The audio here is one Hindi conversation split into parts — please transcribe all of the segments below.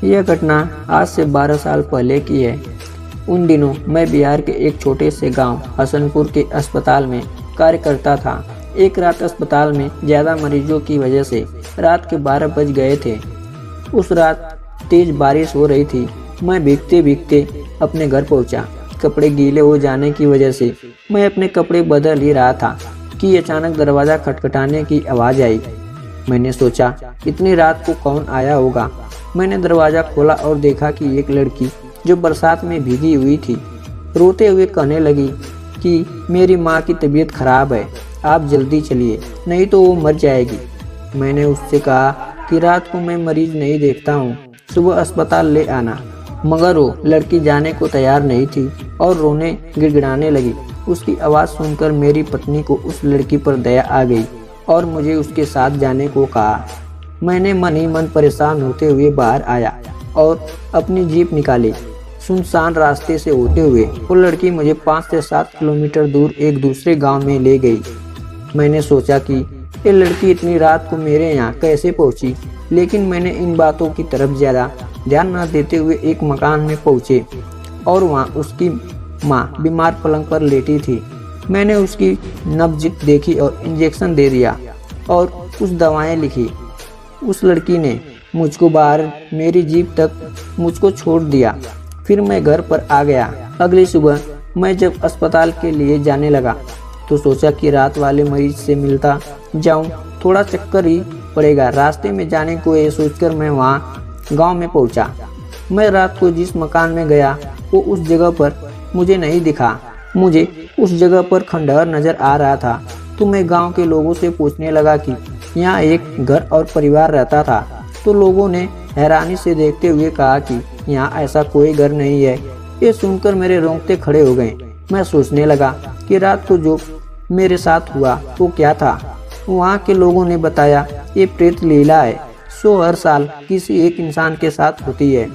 यह घटना आज से 12 साल पहले की है। उन दिनों मैं बिहार के एक छोटे से गांव हसनपुर के अस्पताल में कार्य करता था। एक रात अस्पताल में ज़्यादा मरीजों की वजह से रात के 12 बज गए थे। उस रात तेज बारिश हो रही थी। मैं भीगते भीगते अपने घर पहुंचा। कपड़े गीले हो जाने की वजह से मैं अपने कपड़े बदल ही रहा था कि अचानक दरवाज़ा खटखटाने की आवाज़ आई। मैंने सोचा इतनी रात को कौन आया होगा। मैंने दरवाज़ा खोला और देखा कि एक लड़की जो बरसात में भीगी हुई थी रोते हुए कहने लगी कि मेरी माँ की तबीयत खराब है, आप जल्दी चलिए नहीं तो वो मर जाएगी। मैंने उससे कहा कि रात को मैं मरीज नहीं देखता हूँ, सुबह अस्पताल ले आना। मगर वो लड़की जाने को तैयार नहीं थी और रोने गिड़गिड़ाने लगी। उसकी आवाज़ सुनकर मेरी पत्नी को उस लड़की पर दया आ गई और मुझे उसके साथ जाने को कहा। मैंने मन ही मन परेशान होते हुए बाहर आया और अपनी जीप निकाली। सुनसान रास्ते से होते हुए वो लड़की मुझे 5 से 7 किलोमीटर दूर एक दूसरे गांव में ले गई। मैंने सोचा कि ये लड़की इतनी रात को मेरे यहाँ कैसे पहुँची, लेकिन मैंने इन बातों की तरफ ज़्यादा ध्यान न देते हुए एक मकान में पहुँचे और वहाँ उसकी माँ बीमार पलंग पर लेटी थी। मैंने उसकी नब्ज देखी और इंजेक्शन दे दिया और कुछ दवाएं लिखी। उस लड़की ने मुझको बाहर मेरी जीप तक मुझको छोड़ दिया। फिर मैं घर पर आ गया। अगली सुबह मैं जब अस्पताल के लिए जाने लगा तो सोचा कि रात वाले मरीज से मिलता जाऊं, थोड़ा चक्कर ही पड़ेगा। रास्ते में जाने को ये सोचकर मैं वहाँ गांव में पहुंचा। मैं रात को जिस मकान में गया वो उस जगह पर मुझे नहीं दिखा। मुझे उस जगह पर खंडहर नज़र आ रहा था। तो मैं गांव के लोगों से पूछने लगा कि यहाँ एक घर और परिवार रहता था। तो लोगों ने हैरानी से देखते हुए कहा कि यहाँ ऐसा कोई घर नहीं है। ये सुनकर मेरे रोंगटे खड़े हो गए। मैं सोचने लगा कि रात को जो मेरे साथ हुआ वो क्या था। वहाँ के लोगों ने बताया ये प्रेत लीला है, सो हर साल किसी एक इंसान के साथ होती है।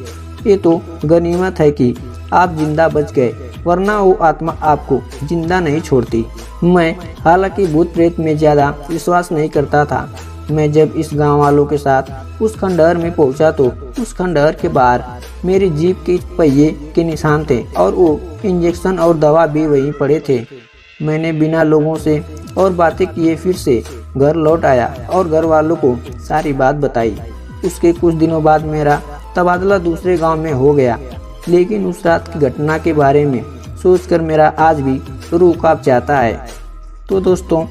ये तो गनीमत है कि आप जिंदा बच गए, वरना वो आत्मा आपको जिंदा नहीं छोड़ती। मैं हालांकि भूत प्रेत में ज़्यादा विश्वास नहीं करता था। मैं जब इस गांव वालों के साथ उस खंडहर में पहुंचा तो उस खंडहर के बाहर मेरी जीप के पहिए के निशान थे और वो इंजेक्शन और दवा भी वहीं पड़े थे। मैंने बिना लोगों से और बातें किए फिर से घर लौट आया और घर वालों को सारी बात बताई। उसके कुछ दिनों बाद मेरा तबादला दूसरे गांव में हो गया, लेकिन उस रात की घटना के बारे में सोचकर मेरा आज भी रूह कांप जाता है। तो दोस्तों,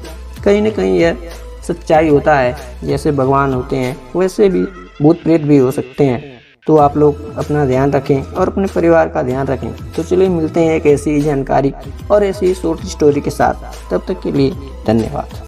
कहीं न कहीं यह सच्चाई होता है। जैसे भगवान होते हैं वैसे भी भूत प्रेत भी हो सकते हैं। तो आप लोग अपना ध्यान रखें और अपने परिवार का ध्यान रखें। तो चलिए मिलते हैं एक ऐसी ही जानकारी और ऐसी ही शॉर्ट स्टोरी के साथ। तब तक के लिए धन्यवाद।